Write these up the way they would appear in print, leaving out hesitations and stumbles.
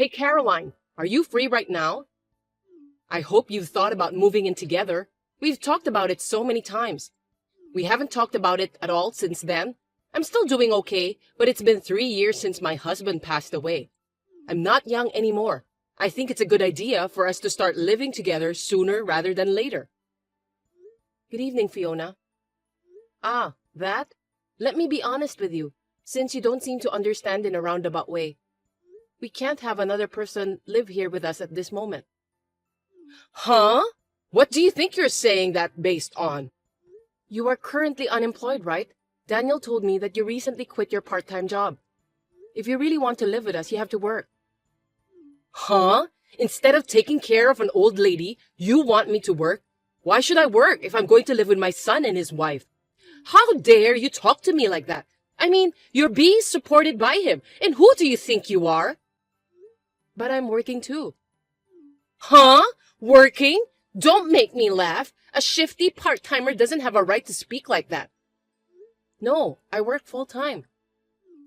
Hey, Caroline, are you free right now? I hope you've thought about moving in together. We've talked about it so many times. We haven't talked about it at all since then. I'm still doing okay, but it's been 3 years since my husband passed away. I'm not young anymore. I think it's a good idea for us to start living together sooner rather than later. Good evening, Fiona. Ah, that? Let me be honest with you, since you don't seem to understand in a roundabout way. We can't have another person live here with us at this moment. Huh? What do you think you're saying that based on? You are currently unemployed, right? Daniel told me that you recently quit your part-time job. If you really want to live with us, you have to work. Huh? Instead of taking care of an old lady, you want me to work? Why should I work if I'm going to live with my son and his wife? How dare you talk to me like that? I mean, you're being supported by him, and who do you think you are? But I'm working too. Huh? Working? Don't make me laugh. A shifty part-timer doesn't have a right to speak like that. No, I work full-time.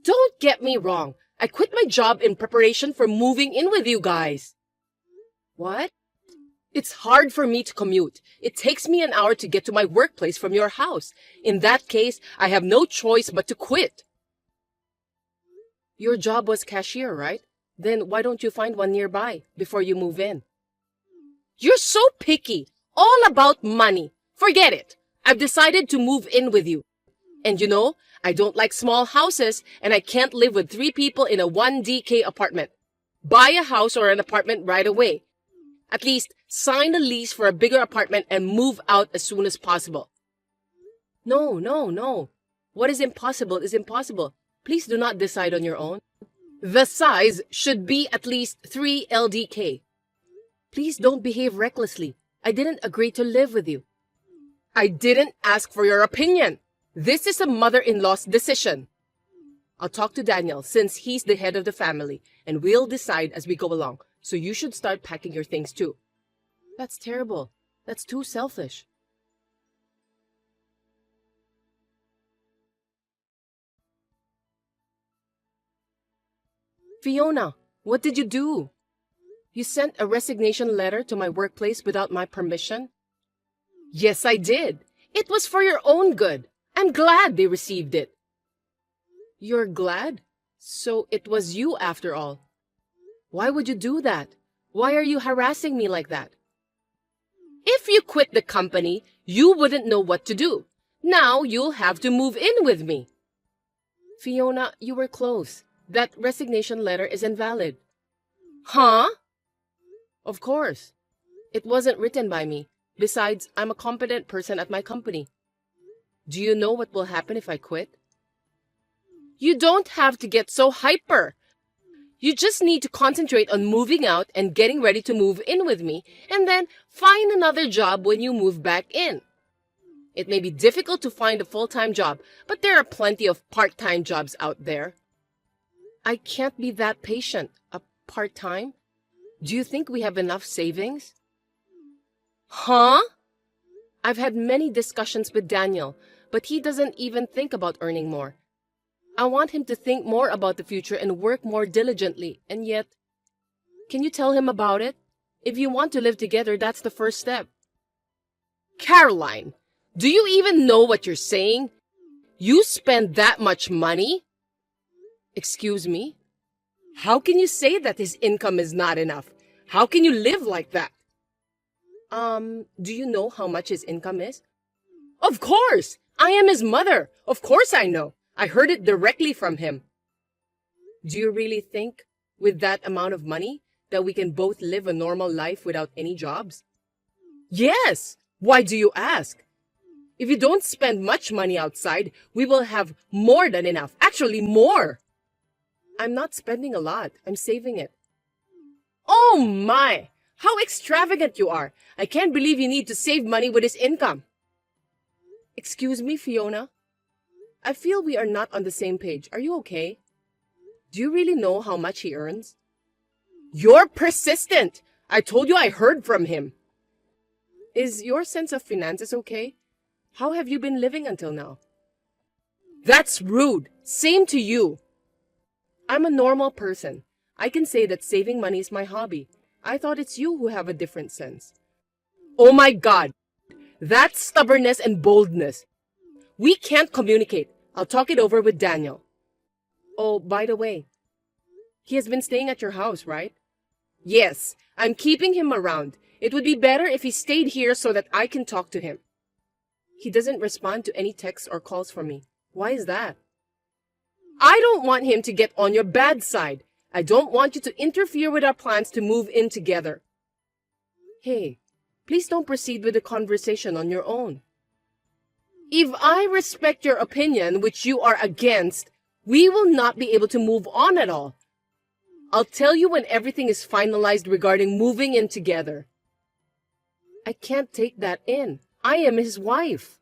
Don't get me wrong. I quit my job in preparation for moving in with you guys. What? It's hard for me to commute. It takes me an hour to get to my workplace from your house. In that case, I have no choice but to quit. Your job was cashier, right? Then why don't you find one nearby before you move in? You're so picky. All about money. Forget it. I've decided to move in with you. And you know, I don't like small houses, and I can't live with 3 people in a 1DK apartment. Buy a house or an apartment right away. At least sign a lease for a bigger apartment and move out as soon as possible. No. What is impossible is impossible. Please do not decide on your own. The size should be at least 3 LDK. Please don't behave recklessly. I didn't agree to live with you. I didn't ask for your opinion. This is a mother-in-law's decision. I'll talk to Daniel since he's the head of the family, and we'll decide as we go along. So you should start packing your things too. That's terrible. That's too selfish. Fiona, what did you do? You sent a resignation letter to my workplace without my permission? Yes, I did. It was for your own good. I'm glad they received it. You're glad? So it was you after all. Why would you do that? Why are you harassing me like that? If you quit the company, you wouldn't know what to do. Now you'll have to move in with me. Fiona, you were close. That resignation letter is invalid. Huh? Of course. It wasn't written by me. Besides, I'm a competent person at my company. Do you know what will happen if I quit? You don't have to get so hyper. You just need to concentrate on moving out and getting ready to move in with me, and then find another job when you move back in. It may be difficult to find a full-time job, but there are plenty of part-time jobs out there. I can't be that patient. A part-time? Do you think we have enough savings? Huh? I've had many discussions with Daniel, but he doesn't even think about earning more. I want him to think more about the future and work more diligently, and yet... Can you tell him about it? If you want to live together, that's the first step. Caroline, do you even know what you're saying? You spend that much money? Excuse me? How can you say that his income is not enough? How can you live like that? Do you know how much his income is? Of course! I am his mother. Of course I know. I heard it directly from him. Do you really think, with that amount of money, that we can both live a normal life without any jobs? Yes! Why do you ask? If you don't spend much money outside, we will have more than enough. Actually, more! I'm not spending a lot. I'm saving it. Oh my! How extravagant you are! I can't believe you need to save money with his income. Excuse me, Fiona? I feel we are not on the same page. Are you okay? Do you really know how much he earns? You're persistent! I told you I heard from him. Is your sense of finances okay? How have you been living until now? That's rude. Same to you. I'm a normal person. I can say that saving money is my hobby. I thought it's you who have a different sense. Oh my God! That's stubbornness and boldness. We can't communicate. I'll talk it over with Daniel. Oh, by the way, he has been staying at your house, right? Yes, I'm keeping him around. It would be better if he stayed here so that I can talk to him. He doesn't respond to any texts or calls from me. Why is that? I don't want him to get on your bad side. I don't want you to interfere with our plans to move in together. Hey, please don't proceed with the conversation on your own. If I respect your opinion, which you are against, we will not be able to move on at all. I'll tell you when everything is finalized regarding moving in together. I can't take that in. I am his wife.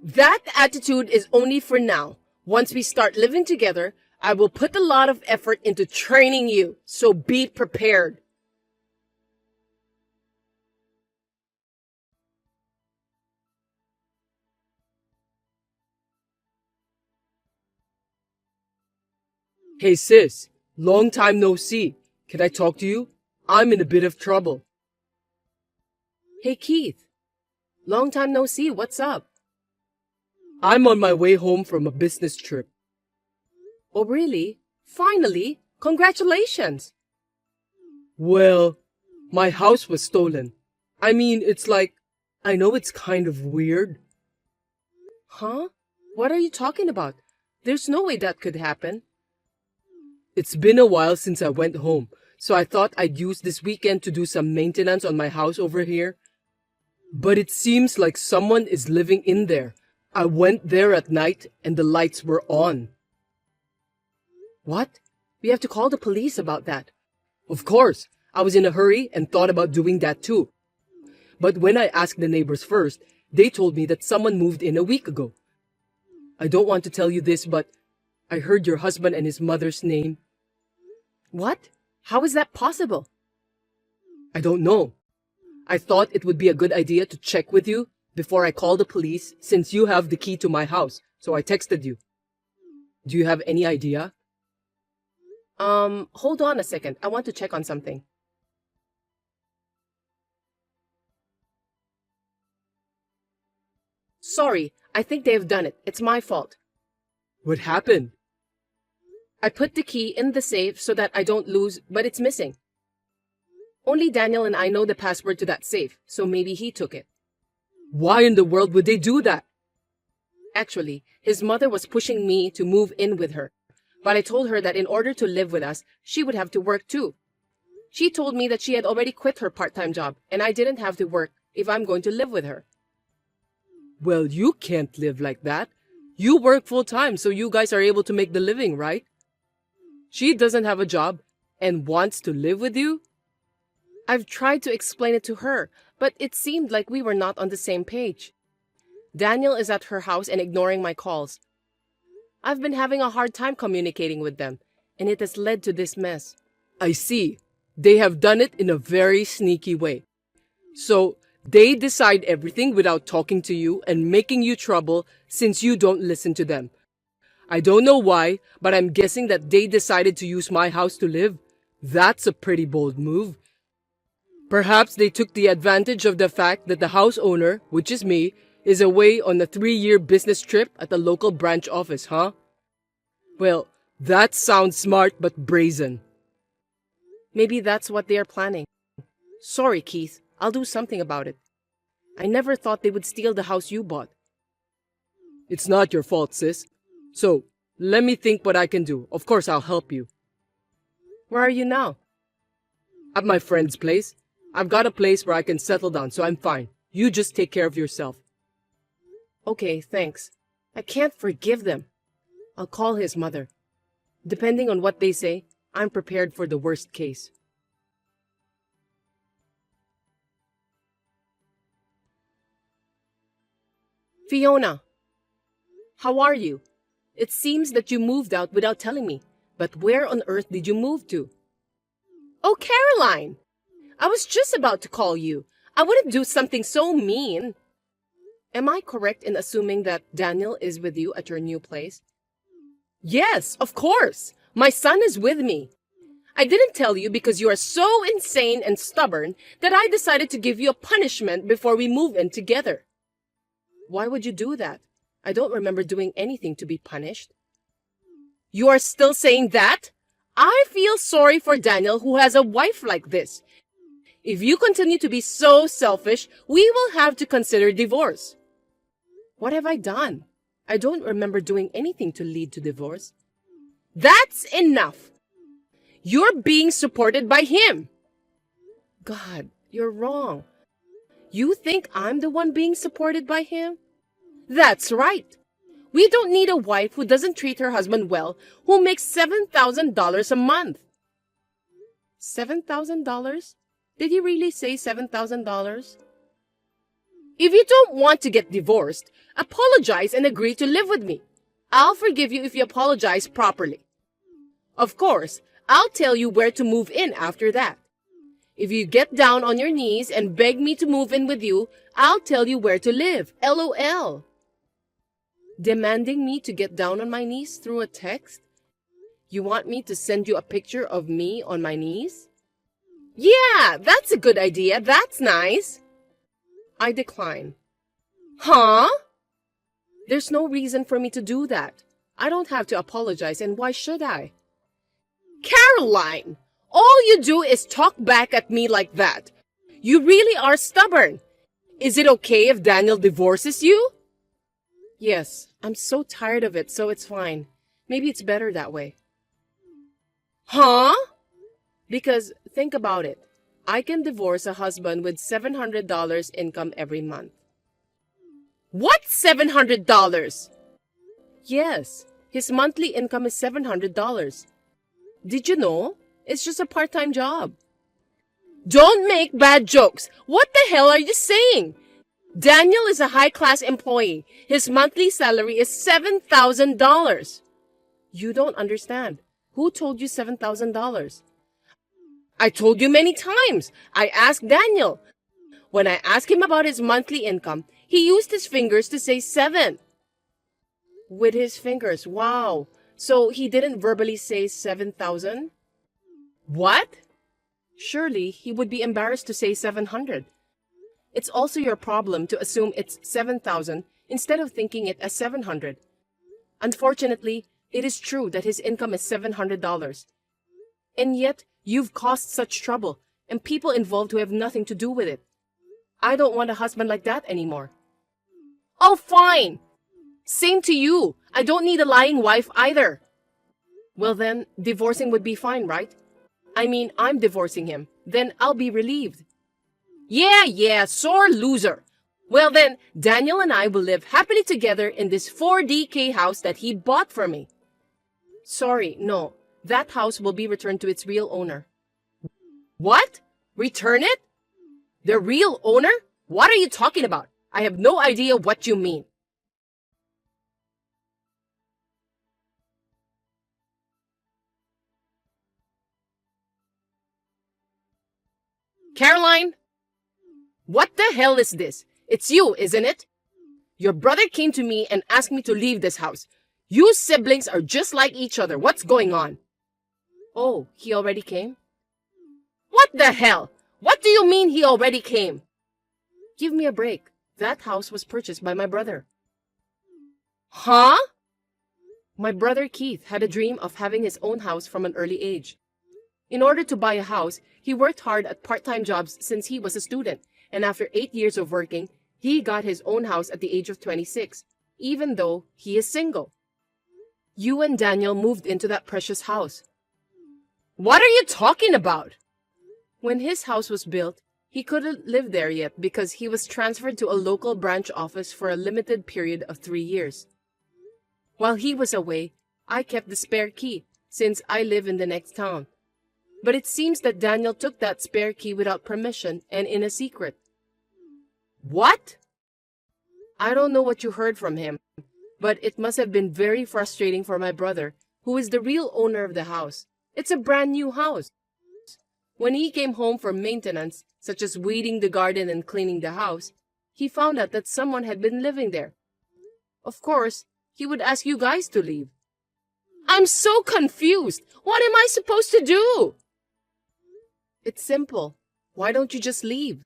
That attitude is only for now. Once we start living together, I will put a lot of effort into training you, so be prepared. Hey sis, long time no see. Can I talk to you? I'm in a bit of trouble. Hey Keith, long time no see. What's up? I'm on my way home from a business trip. Oh really? Finally? Congratulations! Well, my house was stolen. I mean, I know it's kind of weird. Huh? What are you talking about? There's no way that could happen. It's been a while since I went home, so I thought I'd use this weekend to do some maintenance on my house over here. But it seems like someone is living in there. I went there at night and the lights were on. What? We have to call the police about that. Of course, I was in a hurry and thought about doing that too. But when I asked the neighbors first, they told me that someone moved in a week ago. I don't want to tell you this, but I heard your husband and his mother's name. What? How is that possible? I don't know. I thought it would be a good idea to check with you before I call the police since you have the key to my house, so I texted you. Do you have any idea? Hold on a second. I want to check on something. Sorry, I think they have done it. It's my fault. What happened? I put the key in the safe so that I don't lose, but it's missing. Only Daniel and I know the password to that safe, so maybe he took it. Why in the world would they do that? Actually, his mother was pushing me to move in with her, but I told her that in order to live with us, she would have to work too. She told me that she had already quit her part-time job, and I didn't have to work if I'm going to live with her. Well, you can't live like that. You work full-time, so you guys are able to make the living, right? She doesn't have a job and wants to live with you? I've tried to explain it to her, but it seemed like we were not on the same page. Daniel is at her house and ignoring my calls. I've been having a hard time communicating with them, and it has led to this mess. I see. They have done it in a very sneaky way. So, they decide everything without talking to you and making you trouble since you don't listen to them. I don't know why, but I'm guessing that they decided to use my house to live. That's a pretty bold move. Perhaps they took the advantage of the fact that the house owner, which is me, is away on a 3-year business trip at the local branch office, huh? Well, that sounds smart but brazen. Maybe that's what they are planning. Sorry, Keith. I'll do something about it. I never thought they would steal the house you bought. It's not your fault, sis. So, let me think what I can do. Of course, I'll help you. Where are you now? At my friend's place. I've got a place where I can settle down, so I'm fine. You just take care of yourself. Okay, thanks. I can't forgive them. I'll call his mother. Depending on what they say, I'm prepared for the worst case. Fiona, how are you? It seems that you moved out without telling me, but where on earth did you move to? Oh, Caroline! I was just about to call you. I wouldn't do something so mean. Am I correct in assuming that Daniel is with you at your new place? Yes, of course. My son is with me. I didn't tell you because you are so insane and stubborn that I decided to give you a punishment before we move in together. Why would you do that? I don't remember doing anything to be punished. You are still saying that? I feel sorry for Daniel who has a wife like this. If you continue to be so selfish, we will have to consider divorce. What have I done? I don't remember doing anything to lead to divorce. That's enough. You're being supported by him. God, you're wrong. You think I'm the one being supported by him? That's right. We don't need a wife who doesn't treat her husband well, who makes $7,000 a month. $7,000? Did he really say $7,000? If you don't want to get divorced, apologize and agree to live with me. I'll forgive you if you apologize properly. Of course, I'll tell you where to move in after that. If you get down on your knees and beg me to move in with you, I'll tell you where to live. LOL. Demanding me to get down on my knees through a text? You want me to send you a picture of me on my knees? Yeah, that's a good idea. That's nice. I decline. Huh? There's no reason for me to do that. I don't have to apologize, and why should I? Caroline, all you do is talk back at me like that. You really are stubborn. Is it okay if Daniel divorces you? Yes, I'm so tired of it, so it's fine. Maybe it's better that way. Huh? Because think about it. I can divorce a husband with $700 income every month. What $700? Yes, his monthly income is $700. Did you know? It's just a part-time job. Don't make bad jokes. What the hell are you saying? Daniel is a high-class employee. His monthly salary is $7,000. You don't understand. Who told you $7,000? I told you many times. I asked Daniel. When I asked him about his monthly income, he used his fingers to say 7. With his fingers, wow. So he didn't verbally say 7,000? What? Surely he would be embarrassed to say 700. It's also your problem to assume it's 7,000 instead of thinking it as 700. Unfortunately, it is true that his income is $700. And yet, you've caused such trouble and people involved who have nothing to do with it. I don't want a husband like that anymore. Oh, fine. Same to you. I don't need a lying wife either. Well then, divorcing would be fine, right? I mean, I'm divorcing him. Then I'll be relieved. Yeah, sore loser. Well then, Daniel and I will live happily together in this 4DK house that he bought for me. Sorry, no. That house will be returned to its real owner. What? Return it? The real owner? What are you talking about? I have no idea what you mean. Caroline? What the hell is this? It's you, isn't it? Your brother came to me and asked me to leave this house. You siblings are just like each other. What's going on? Oh, he already came? What the hell? What do you mean he already came? Give me a break. That house was purchased by my brother. Huh? My brother Keith had a dream of having his own house from an early age. In order to buy a house, he worked hard at part-time jobs since he was a student, and after 8 years of working, he got his own house at the age of 26, even though he is single. You and Daniel moved into that precious house. What are you talking about? When his house was built, he couldn't live there yet because he was transferred to a local branch office for a limited period of 3 years. While he was away, I kept the spare key since I live in the next town. But it seems that Daniel took that spare key without permission and in a secret. What? I don't know what you heard from him, but it must have been very frustrating for my brother, who is the real owner of the house. It's a brand new house. When he came home from maintenance, such as weeding the garden and cleaning the house, he found out that someone had been living there. Of course, he would ask you guys to leave. I'm so confused. What am I supposed to do? It's simple. Why don't you just leave?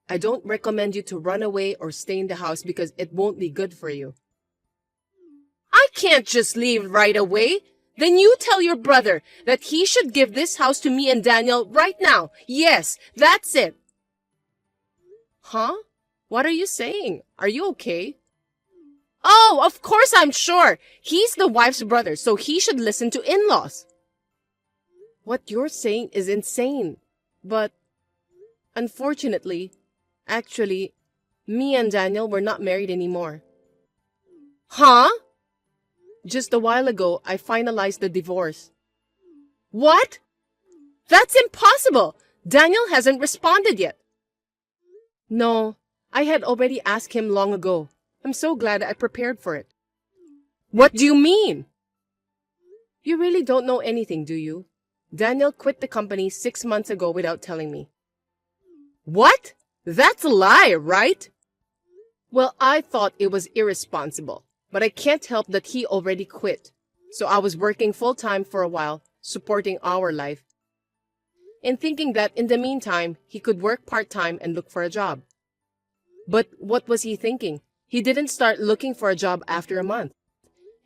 I don't recommend you to run away or stay in the house because it won't be good for you. I can't just leave right away. Then you tell your brother that he should give this house to me and Daniel right now. Yes, that's it. Huh? What are you saying? Are you okay? Oh, of course I'm sure. He's the wife's brother, so he should listen to in-laws. What you're saying is insane. But, unfortunately, actually, me and Daniel were not married anymore. Huh? Just a while ago, I finalized the divorce. What? That's impossible! Daniel hasn't responded yet. No, I had already asked him long ago. I'm so glad I prepared for it. What do you mean? You really don't know anything, do you? Daniel quit the company 6 months ago without telling me. What? That's a lie, right? Well, I thought it was irresponsible, but I can't help that he already quit. So I was working full-time for a while, supporting our life, and thinking that in the meantime, he could work part-time and look for a job. But what was he thinking? He didn't start looking for a job after a month,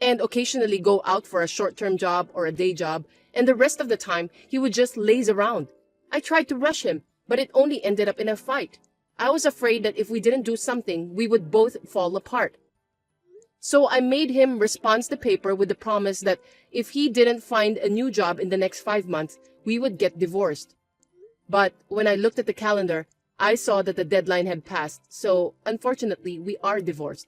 and occasionally go out for a short-term job or a day job, and the rest of the time, he would just laze around. I tried to rush him, but it only ended up in a fight. I was afraid that if we didn't do something, we would both fall apart. So I made him respond the paper with the promise that if he didn't find a new job in the next 5 months, we would get divorced. But when I looked at the calendar, I saw that the deadline had passed, so unfortunately, we are divorced.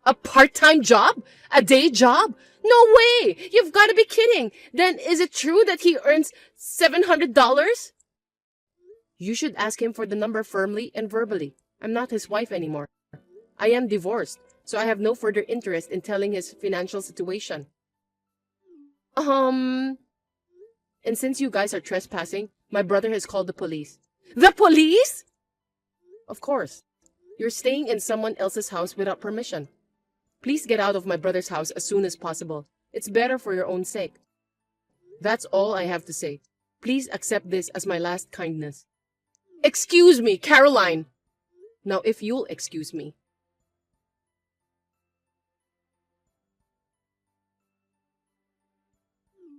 A part-time job? A day job? No way! You've got to be kidding! Then is it true that he earns $700? You should ask him for the number firmly and verbally. I'm not his wife anymore. I am divorced, so I have no further interest in telling his financial situation. And since you guys are trespassing, my brother has called the police. The police? Of course. You're staying in someone else's house without permission. Please get out of my brother's house as soon as possible. It's better for your own sake. That's all I have to say. Please accept this as my last kindness. Excuse me, Caroline! Now, if you'll excuse me.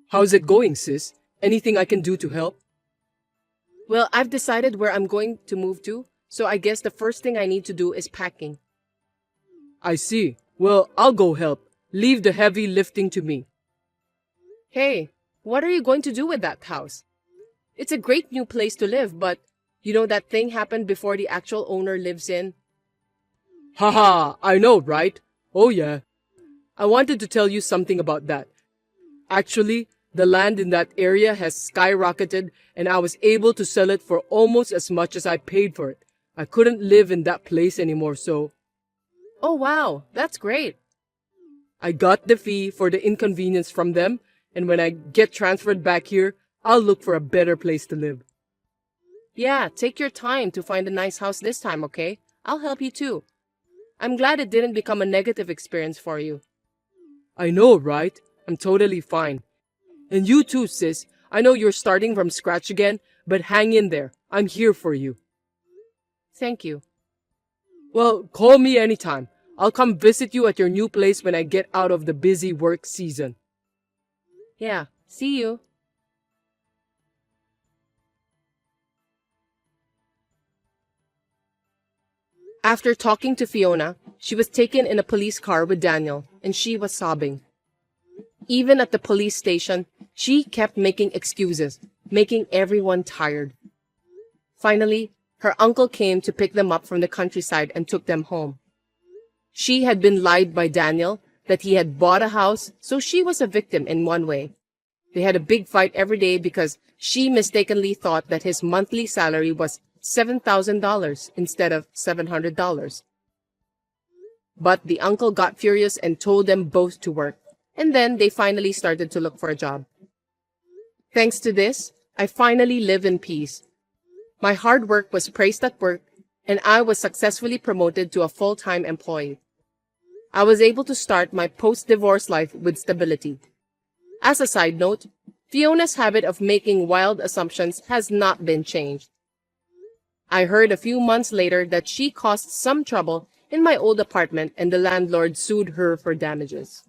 How's it going, sis? Anything I can do to help? Well, I've decided where I'm going to move to, so I guess the first thing I need to do is packing. I see. Well, I'll go help. Leave the heavy lifting to me. Hey, what are you going to do with that house? It's a great new place to live, but you know that thing happened before the actual owner lives in? Haha, I know, right? Oh yeah. I wanted to tell you something about that. Actually, the land in that area has skyrocketed and I was able to sell it for almost as much as I paid for it. I couldn't live in that place anymore, so... Oh wow, that's great. I got the fee for the inconvenience from them, and when I get transferred back here, I'll look for a better place to live. Yeah, take your time to find a nice house this time, okay? I'll help you too. I'm glad it didn't become a negative experience for you. I know, right? I'm totally fine. And you too, sis. I know you're starting from scratch again, but hang in there. I'm here for you. Thank you. Well, call me anytime. I'll come visit you at your new place when I get out of the busy work season. Yeah, see you. After talking to Fiona, she was taken in a police car with Daniel, and she was sobbing. Even at the police station, she kept making excuses, making everyone tired. Finally, her uncle came to pick them up from the countryside and took them home. She had been lied by Daniel that he had bought a house, so she was a victim in one way. They had a big fight every day because she mistakenly thought that his monthly salary was $7,000 instead of $700. But the uncle got furious and told them both to work, and then they finally started to look for a job. Thanks to this, I finally live in peace. My hard work was praised at work, and I was successfully promoted to a full-time employee. I was able to start my post-divorce life with stability. As a side note, Fiona's habit of making wild assumptions has not been changed. I heard a few months later that she caused some trouble in my old apartment and the landlord sued her for damages.